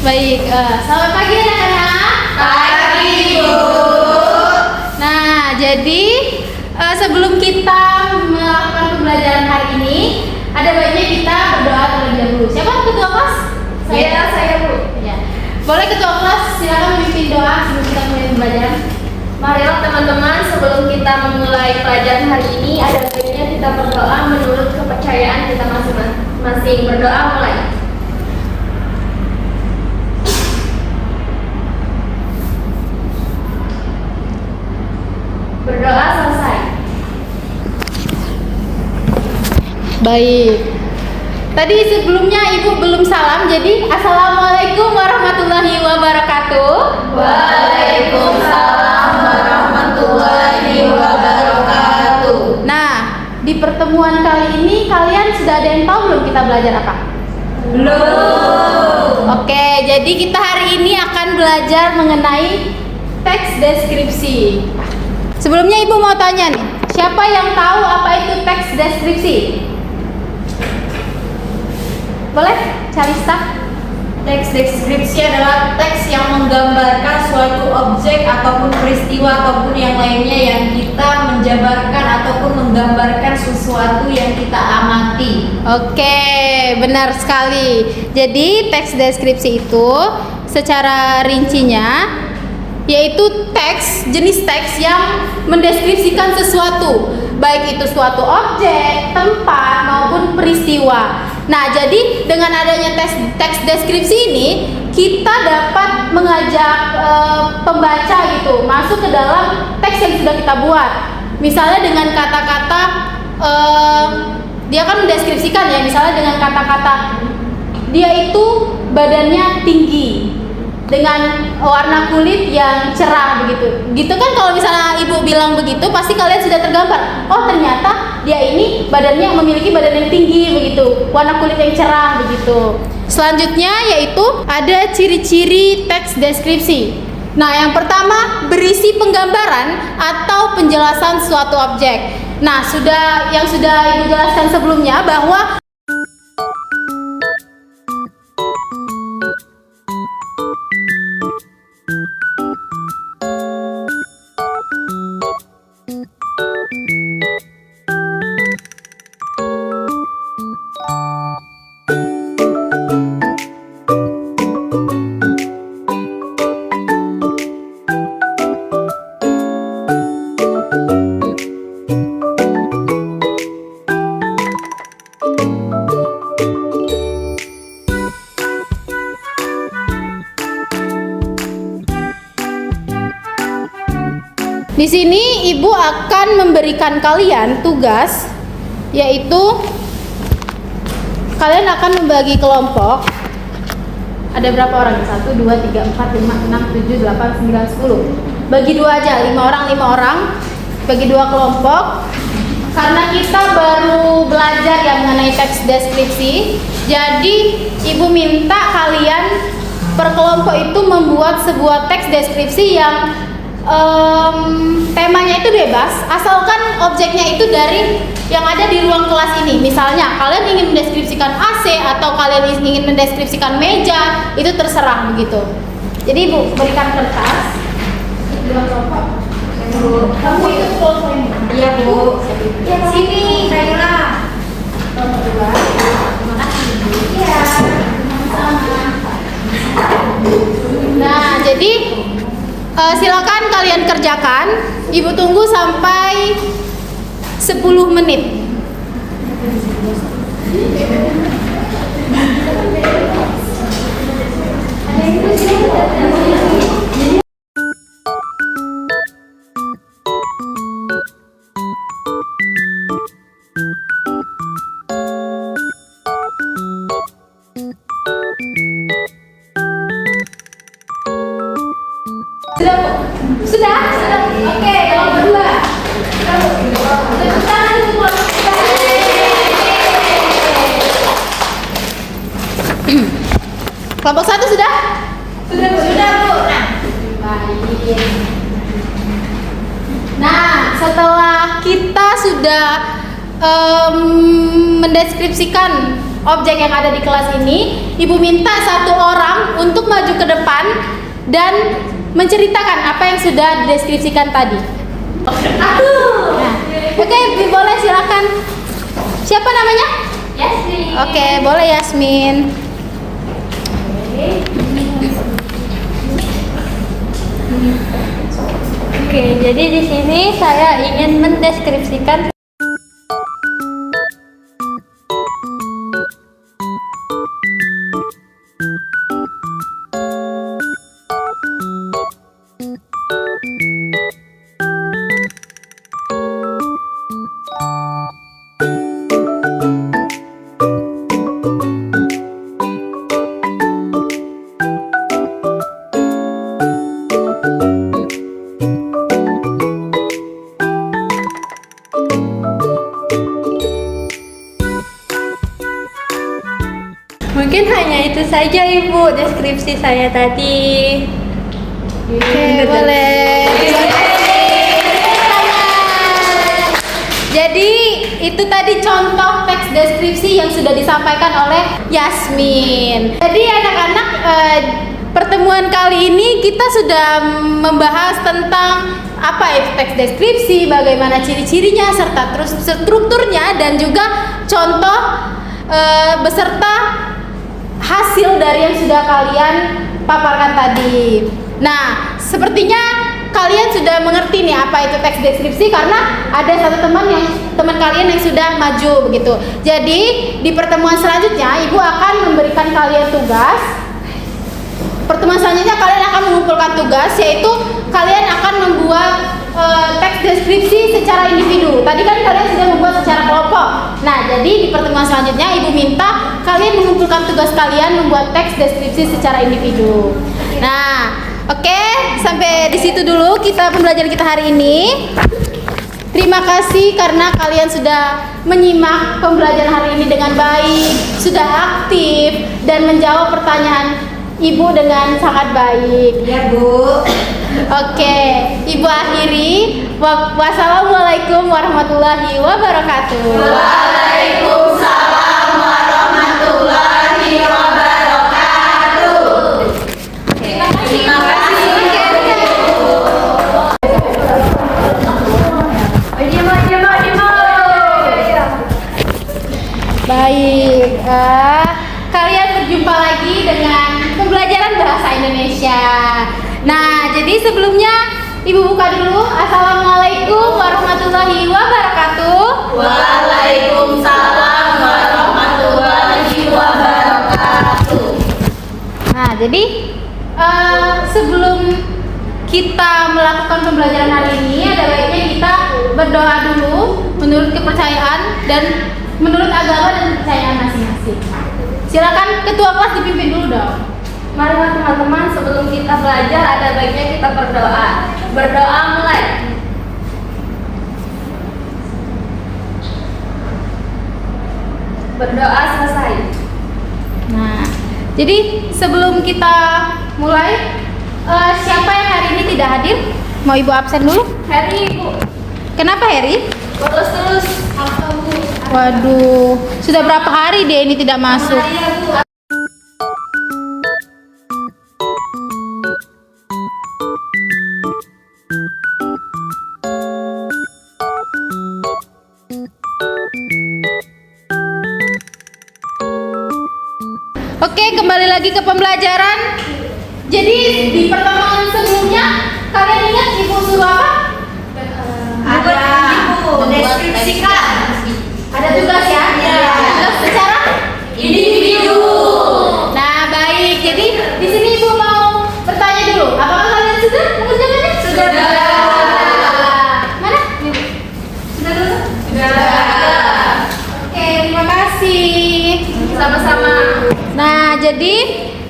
Baik, selamat pagi anak-anak. Pagi, Bu. Nah, jadi sebelum kita melakukan pembelajaran hari ini, ada baiknya kita berdoa terlebih dahulu. Siapa ketua kelas? Saya, Bu. Ya. Boleh ketua kelas silakan memimpin doa sebelum kita mulai pembelajaran. Marilah teman-teman, sebelum kita memulai pelajaran hari ini, ada baiknya kita berdoa menurut kepercayaan kita masing-masing. Berdoa mulai. Berdoa selesai. Baik. Tadi sebelumnya Ibu belum salam, jadi Assalamualaikum warahmatullahi wabarakatuh. Waalaikumsalam warahmatullahi wabarakatuh. Nah, di pertemuan kali ini kalian sudah ada yang tahu belum kita belajar apa? Belum. Oke, jadi kita hari ini akan belajar mengenai teks deskripsi. Sebelumnya Ibu mau tanya nih, siapa yang tahu apa itu teks deskripsi? Boleh? Calista? Teks deskripsi adalah teks yang menggambarkan suatu objek ataupun peristiwa ataupun yang lainnya yang kita menjabarkan ataupun menggambarkan sesuatu yang kita amati. Oke, benar sekali. Jadi teks deskripsi itu secara rincinya yaitu jenis teks yang mendeskripsikan sesuatu, baik itu suatu objek, tempat maupun peristiwa. Nah, jadi dengan adanya teks deskripsi ini kita dapat mengajak pembaca gitu masuk ke dalam teks yang sudah kita buat. Misalnya dengan kata-kata dia kan mendeskripsikan ya, misalnya dengan kata-kata dia itu badannya tinggi dengan warna kulit yang cerah begitu. Gitu kan, kalau misalnya Ibu bilang begitu pasti kalian sudah tergambar. Oh, ternyata dia ini badannya memiliki badan yang tinggi begitu, warna kulit yang cerah begitu. Selanjutnya yaitu ada ciri-ciri teks deskripsi. Nah, yang pertama berisi penggambaran atau penjelasan suatu objek. Nah, yang sudah Ibu jelaskan sebelumnya bahwa di sini Ibu akan memberikan kalian tugas, yaitu kalian akan membagi kelompok. Ada berapa orang? 1, 2, 3, 4, 5, 6, 7, 8, 9, 10. Bagi dua aja, 5 orang. Bagi dua kelompok. Karena kita baru belajar yang mengenai teks deskripsi, jadi Ibu minta kalian per kelompok itu membuat sebuah teks deskripsi yang temanya itu bebas, asalkan objeknya itu dari yang ada di ruang kelas ini. Misalnya kalian ingin mendeskripsikan AC atau kalian ingin mendeskripsikan meja, itu terserah begitu. Jadi Ibu berikan kertas dua kelompok. Kamu itu kelompok ini. Iya, Bu. Ya, Sini, Kaila. Kelompok dua. Terima kasih. Iya. Sama-sama. Nah, jadi silakan kalian kerjakan. Ibu tunggu sampai 10 menit. Sudah, Bu? Sudah? Oke, kelompok kedua. Tepuk tangan untuk kelompok kedua. Kelompok satu sudah? Sudah, Bu. Nah, baik. Nah, setelah kita sudah mendeskripsikan objek yang ada di kelas ini, Ibu minta satu orang untuk maju ke depan dan menceritakan apa yang sudah dideskripsikan tadi. Nah, oke, boleh silakan. Siapa namanya? Yasmin. Oke, boleh Yasmin. Oke, jadi di sini saya ingin mendeskripsikan mungkin hanya itu saja Ibu deskripsi saya tadi. Oke, boleh. Jadi itu tadi contoh teks deskripsi yang sudah disampaikan oleh Yasmin. Jadi anak-anak, pertemuan kali ini kita sudah membahas tentang apa itu teks deskripsi, bagaimana ciri-cirinya, serta terus strukturnya, dan juga contoh beserta hasil dari yang sudah kalian paparkan tadi. Nah, sepertinya kalian sudah mengerti nih apa itu teks deskripsi karena ada satu teman kalian yang sudah maju begitu. Jadi di pertemuan selanjutnya Ibu akan memberikan kalian tugas. Pertemuan selanjutnya kalian akan mengumpulkan tugas, yaitu kalian akan membuat teks deskripsi secara individu. Tadi kan kalian sudah membuat secara kelompok. Nah, jadi di pertemuan selanjutnya Ibu minta kalian mengumpulkan tugas kalian membuat teks deskripsi secara individu. Nah, oke, sampai di situ dulu pembelajaran kita hari ini. Terima kasih karena kalian sudah menyimak pembelajaran hari ini dengan baik, sudah aktif dan menjawab pertanyaan Ibu dengan sangat baik. Ya, Bu. Oke, Ibu akhiri. Wassalamualaikum warahmatullahi wabarakatuh. Waalaikumsalam warahmatullahi wabarakatuh. Terima kasih. Baik, kalian berjumpa lagi dengan pembelajaran bahasa Indonesia. Nah, jadi sebelumnya Ibu buka dulu. Assalamualaikum warahmatullahi wabarakatuh. Waalaikumsalam warahmatullahi wabarakatuh. Nah, jadi sebelum kita melakukan pembelajaran hari ini, ada baiknya kita berdoa dulu menurut kepercayaan dan menurut agama dan kepercayaan masing-masing. Silakan ketua kelas dipimpin dulu dong. Mari teman-teman, sebelum kita belajar ada baiknya kita berdoa. Berdoa mulai. Berdoa selesai. Nah, jadi sebelum kita mulai, siapa yang hari ini tidak hadir? Mau Ibu absen dulu? Heri, Ibu. Kenapa Heri? Bolos terus. Waduh, sudah berapa hari dia ini tidak masuk? Iya, Bu. Oke, kembali lagi ke pembelajaran. Jadi di pertemuan sebelumnya kalian ingat Ibu suruh apa? Ada Ibu deskripsikan. Ada tugas ya? Iya. Tugas secara Individu. Nah, baik. Jadi di sini Ibu mau bertanya dulu. Apakah kalian sudah mengerjakannya? Sudah. Mana? Sudah dulu? Sudah. Oke, terima kasih. Sama-sama. Nah, jadi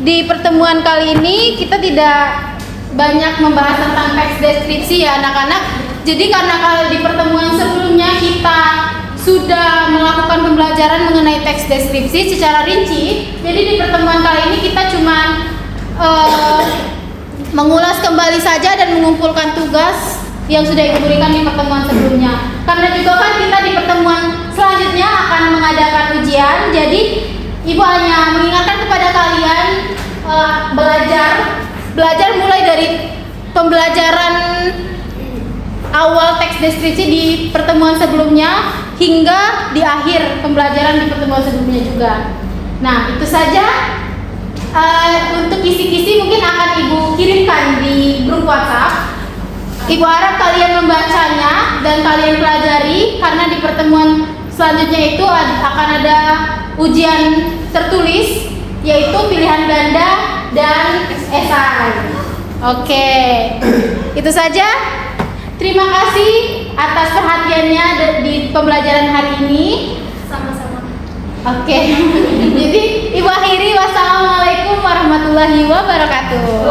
di pertemuan kali ini kita tidak banyak membahas tentang teks deskripsi ya anak-anak. Jadi karena kalau di pertemuan sebelumnya kita sudah melakukan pembelajaran mengenai teks deskripsi secara rinci, jadi di pertemuan kali ini kita cuma mengulas kembali saja dan mengumpulkan tugas yang sudah Ibu berikan di pertemuan sebelumnya. Karena juga kan kita di pertemuan selanjutnya akan mengadakan ujian, jadi Ibu hanya mengingatkan kepada kalian belajar mulai dari pembelajaran awal teks deskripsi di pertemuan sebelumnya hingga di akhir pembelajaran di pertemuan sebelumnya juga. Nah, itu saja. Untuk kisi-kisi mungkin akan Ibu kirimkan di grup WhatsApp. Ibu harap kalian membacanya dan kalian pelajari, karena di pertemuan selanjutnya itu akan ada ujian tertulis, yaitu pilihan ganda dan esai. Oke, itu saja. Terima kasih atas perhatiannya di pembelajaran hari ini. Sama-sama. Oke, jadi Ibu akhiri, wassalamualaikum warahmatullahi wabarakatuh.